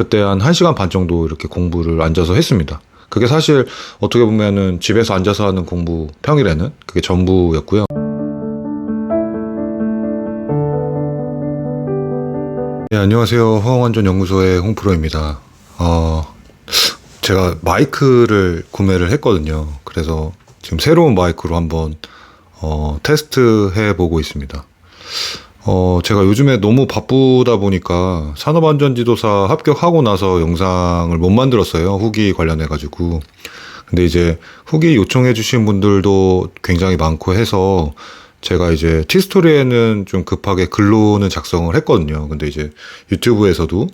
그때 한 1시간 반 정도 이렇게 공부를 앉아서 했습니다. 그게 사실 어떻게 보면은 집에서 앉아서 하는 공부, 평일에는 그게 전부였고요. 네, 안녕하세요. 화공안전연구소의 홍프로입니다. 제가 마이크를 구매를 했거든요. 그래서 지금 새로운 마이크로 한번 테스트 해보고 있습니다. 제가 요즘에 너무 바쁘다 보니까 산업안전지도사 합격하고 나서 영상을 못 만들었어요. 후기 관련해가지고. 근데 이제 후기 요청해주신 분들도 굉장히 많고 해서 제가 이제 티스토리에는 좀 급하게 글로는 작성을 했거든요. 근데 이제 유튜브에서도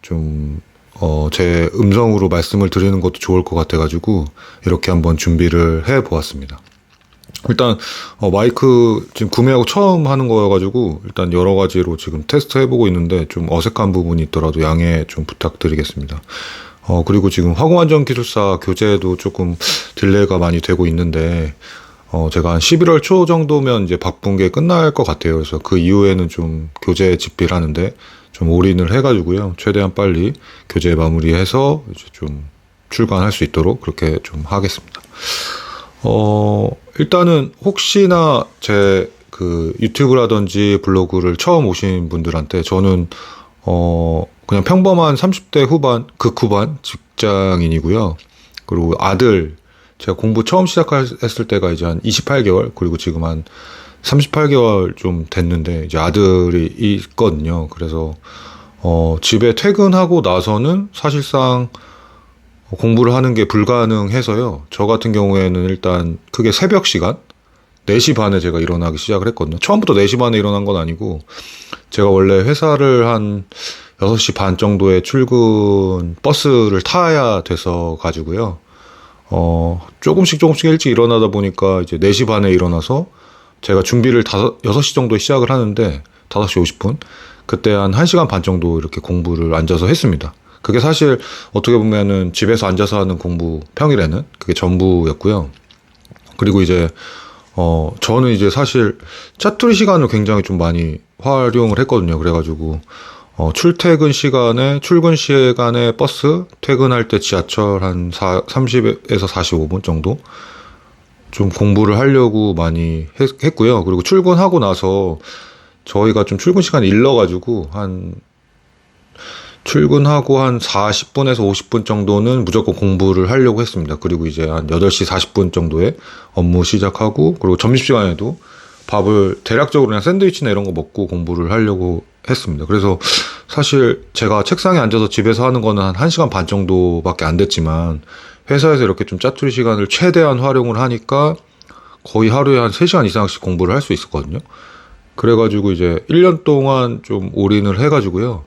좀 제 음성으로 말씀을 드리는 것도 좋을 것 같아가지고 이렇게 한번 준비를 해 보았습니다. 일단 마이크 지금 구매하고 처음 하는 거여가지고 일단 여러 가지로 지금 테스트 해보고 있는데 좀 어색한 부분이 있더라도 양해 좀 부탁드리겠습니다. 그리고 지금 화공안전기술사 교재도 조금 딜레이가 많이 되고 있는데 제가 한 11월 초 정도면 이제 바쁜 게 끝날 것 같아요. 그래서 그 이후에는 좀 교재 집필 하는데 좀 올인을 해가지고요. 최대한 빨리 교재 마무리해서 이제 좀 출간할 수 있도록 그렇게 좀 하겠습니다. 일단은 혹시나 제 그 유튜브라든지 블로그를 처음 오신 분들한테 저는 그냥 평범한 30대 후반, 극후반 직장인이고요. 그리고 아들, 제가 공부 처음 시작했을 때가 이제 한 28개월, 그리고 지금 한 38개월 좀 됐는데, 이제 아들이 있거든요. 그래서, 집에 퇴근하고 나서는 사실상 공부를 하는 게 불가능해서요. 저 같은 경우에는 일단 크게 새벽 시간, 4시 반에 제가 일어나기 시작을 했거든요. 처음부터 4시 반에 일어난 건 아니고, 제가 원래 회사를 한 6시 반 정도에 출근 버스를 타야 돼서 가지고요. 조금씩 일찍 일어나다 보니까 이제 4시 반에 일어나서 제가 준비를 6시 정도에 시작을 하는데 5시 50분? 그때 한 1시간 반 정도 이렇게 공부를 앉아서 했습니다. 그게 사실 어떻게 보면은 집에서 앉아서 하는 공부, 평일에는 그게 전부였고요. 그리고 이제, 저는 이제 사실 짜투리 시간을 굉장히 좀 많이 활용을 했거든요. 그래가지고, 출퇴근 시간에 버스, 퇴근할 때 지하철 한 30에서 45분 정도 좀 공부를 하려고 많이 했고요. 그리고 출근하고 나서 저희가 좀 출근 시간이 일러가지고 출근하고 한 40분에서 50분 정도는 무조건 공부를 하려고 했습니다. 그리고 이제 한 8시 40분 정도에 업무 시작하고, 그리고 점심시간에도 밥을 대략적으로 그냥 샌드위치나 이런 거 먹고 공부를 하려고 했습니다. 그래서 사실 제가 책상에 앉아서 집에서 하는 거는 한 1시간 반 정도밖에 안 됐지만 회사에서 이렇게 좀 짜투리 시간을 최대한 활용을 하니까 거의 하루에 한 3시간 이상씩 공부를 할 수 있었거든요. 그래가지고 이제 1년 동안 좀 올인을 해가지고요.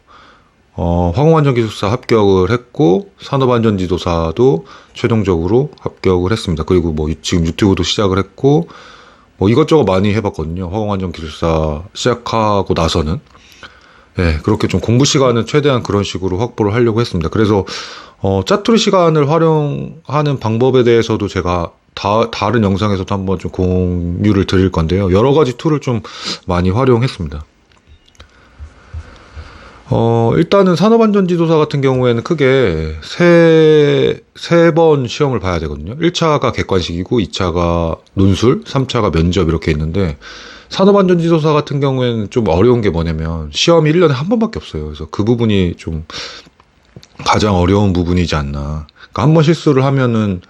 화공안전기술사 합격을 했고 산업안전지도사도 최종적으로 합격을 했습니다. 그리고 뭐 지금 유튜브도 시작을 했고 뭐 이것저것 많이 해봤거든요. 화공안전기술사 시작하고 나서는. 네, 그렇게 좀 공부 시간은 최대한 그런 식으로 확보를 하려고 했습니다. 그래서 짜투리 시간을 활용하는 방법에 대해서도 제가 다른 영상에서도 한번 좀 공유를 드릴 건데요. 여러 가지 툴을 좀 많이 활용했습니다. 일단은 산업안전지도사 같은 경우에는 크게 세 번 시험을 봐야 되거든요. 1차가 객관식이고 2차가 논술, 3차가 면접 이렇게 있는데 산업안전지도사 같은 경우에는 좀 어려운 게 뭐냐면 시험이 1년에 한 번밖에 없어요. 그래서 그 부분이 좀 가장 어려운 부분이지 않나. 그러니까 한 번 실수를 하면은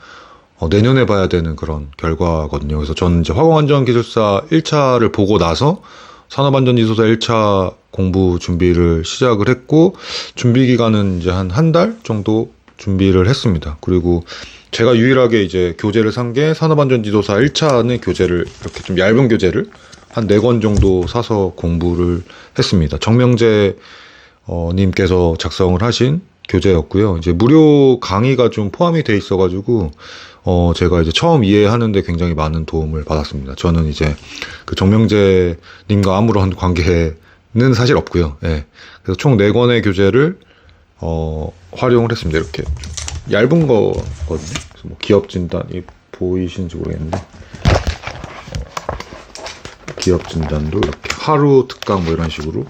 내년에 봐야 되는 그런 결과거든요. 그래서 저는 이제 화공안전기술사 1차를 보고 나서 산업안전지도사 1차 공부 준비를 시작을 했고, 준비 기간은 이제 한 달 정도 준비를 했습니다. 그리고 제가 유일하게 이제 교재를 산 게 산업안전지도사 1차는 교재를 이렇게 좀 얇은 교재를 한 4권 정도 사서 공부를 했습니다. 정명재 님께서 작성을 하신 교재였고요. 이제 무료 강의가 좀 포함이 돼 있어가지고 제가 이제 처음 이해하는데 굉장히 많은 도움을 받았습니다. 저는 이제 그 정명재 님과 아무런 관계는 사실 없고요. 예. 그래서 총 4권의 교재를 활용을 했습니다. 이렇게 얇은 거거든요. 그래서 뭐 기업 진단이 보이시는지 모르겠는데 기업 진단도 이렇게 하루 특강 뭐 이런 식으로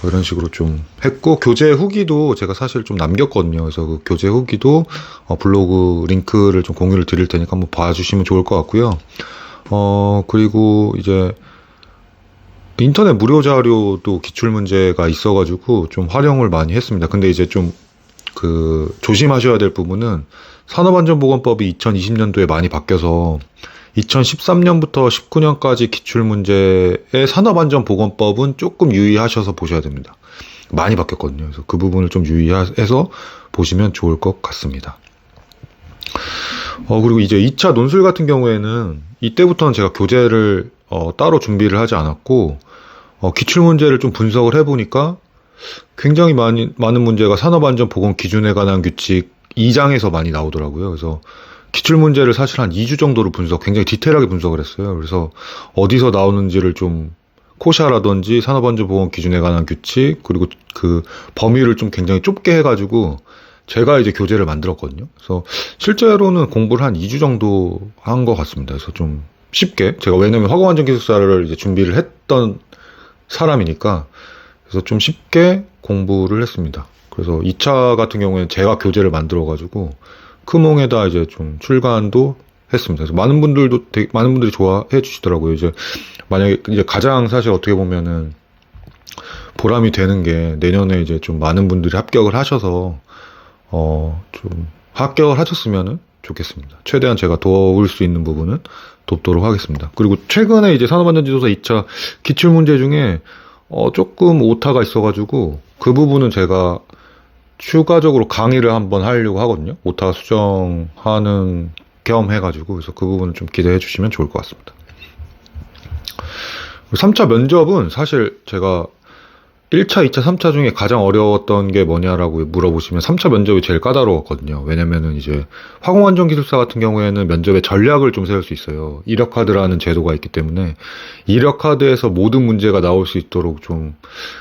이런 식으로 좀 했고, 교재 후기도 제가 사실 좀 남겼거든요. 그래서 그 교재 후기도 블로그 링크를 좀 공유를 드릴 테니까 한번 봐주시면 좋을 것 같고요. 그리고 이제 인터넷 무료 자료도 기출 문제가 있어가지고 좀 활용을 많이 했습니다. 근데 이제 좀 조심하셔야 될 부분은 산업안전보건법이 2020년도에 많이 바뀌어서 2013년부터 19년까지 기출문제의 산업안전보건법은 조금 유의하셔서 보셔야 됩니다. 많이 바뀌었거든요. 그래서 그 부분을 좀 유의해서 보시면 좋을 것 같습니다. 그리고 이제 2차 논술 같은 경우에는 이때부터는 제가 교재를 따로 준비를 하지 않았고, 기출문제를 좀 분석을 해보니까 굉장히 많은 문제가 산업안전보건 기준에 관한 규칙 2장에서 많이 나오더라고요. 그래서 기출문제를 사실 한 2주 정도로 굉장히 디테일하게 분석을 했어요. 그래서 어디서 나오는지를 좀 코샤라든지 산업안전보건 기준에 관한 규칙, 그리고 그 범위를 좀 굉장히 좁게 해가지고 제가 이제 교재를 만들었거든요. 그래서 실제로는 공부를 한 2주 정도 한 것 같습니다. 그래서 좀 쉽게, 제가 왜냐면 화공안전기술사를 이제 준비를 했던 사람이니까, 그래서 좀 쉽게 공부를 했습니다. 그래서 2차 같은 경우에는 제가 교재를 만들어가지고 크몽에다 이제 좀 출간도 했습니다. 그래서 많은 분들이 좋아해 주시더라고요. 이제 만약에 이제 가장 사실 어떻게 보면은 보람이 되는 게 내년에 이제 좀 많은 분들이 합격을 하셔서 좀 합격을 하셨으면은 좋겠습니다. 최대한 제가 도울 수 있는 부분은 돕도록 하겠습니다. 그리고 최근에 이제 산업안전지도사 2차 기출문제 중에 조금 오타가 있어가지고 그 부분은 제가 추가적으로 강의를 한번 하려고 하거든요. 오타 수정하는 겸 해가지고, 그래서 그 부분을 좀 기대해 주시면 좋을 것 같습니다. 3차 면접은 사실 제가 1차, 2차, 3차 중에 가장 어려웠던 게 뭐냐라고 물어보시면 3차 면접이 제일 까다로웠거든요. 왜냐면은 이제 화공안전기술사 같은 경우에는 면접에 전략을 좀 세울 수 있어요. 이력카드라는 제도가 있기 때문에 이력카드에서 모든 문제가 나올 수 있도록 좀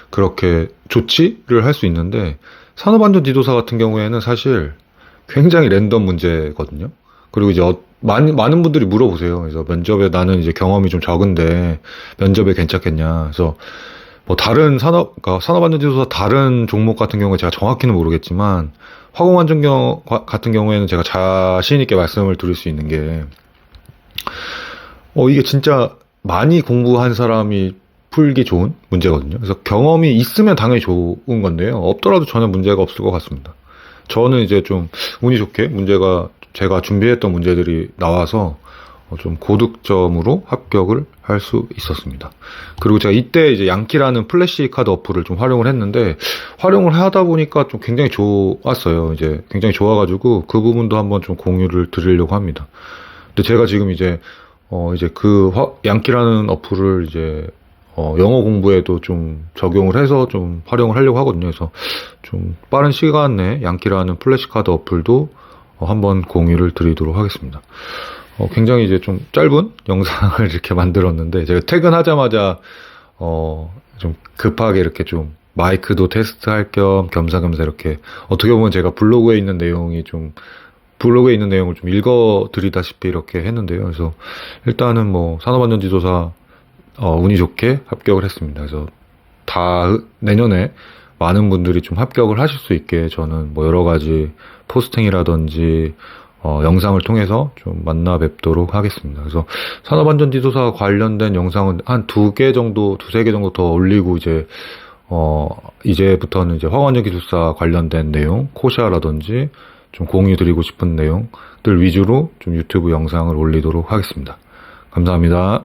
그렇게 조치를 할 수 있는데, 산업안전지도사 같은 경우에는 사실 굉장히 랜덤 문제거든요. 그리고 이제 많은 분들이 물어보세요. 그래서 면접에 나는 이제 경험이 좀 적은데 면접에 괜찮겠냐. 그래서 뭐 다른 그러니까 산업안전지도사 다른 종목 같은 경우에 제가 정확히는 모르겠지만 화공안전 같은 경우에는 제가 자신 있게 말씀을 드릴 수 있는 게 이게 진짜 많이 공부한 사람이 풀기 좋은 문제거든요. 그래서 경험이 있으면 당연히 좋은 건데요. 없더라도 전혀 문제가 없을 것 같습니다. 저는 이제 좀 운이 좋게 제가 준비했던 문제들이 나와서 좀 고득점으로 합격을 할 수 있었습니다. 그리고 제가 이때 이제 양키라는 플래시 카드 어플을 좀 활용을 했는데, 활용을 하다 보니까 좀 굉장히 좋았어요. 이제 굉장히 좋아가지고 그 부분도 한번 좀 공유를 드리려고 합니다. 근데 제가 지금 이제 양키라는 어플을 이제 영어 공부에도 좀 적용을 해서 좀 활용을 하려고 하거든요. 그래서 좀 빠른 시간 내에 양키라는 플래시카드 어플도 한번 공유를 드리도록 하겠습니다. 굉장히 이제 좀 짧은 영상을 이렇게 만들었는데, 제가 퇴근하자마자 좀 급하게 이렇게 좀 마이크도 테스트할 겸 겸사겸사 이렇게, 어떻게 보면 제가 블로그에 있는 내용을 좀 읽어 드리다시피 이렇게 했는데요. 그래서 일단은 뭐 산업안전지도사 운이 좋게 합격을 했습니다. 그래서 내년에 많은 분들이 좀 합격을 하실 수 있게 저는 뭐 여러 가지 포스팅이라든지 영상을 통해서 좀 만나 뵙도록 하겠습니다. 그래서 산업안전지도사 관련된 영상은 한 두세 개 정도 더 올리고, 이제부터는 이제 화공안전기술사 관련된 내용, 코샤라든지 좀 공유 드리고 싶은 내용들 위주로 좀 유튜브 영상을 올리도록 하겠습니다. 감사합니다.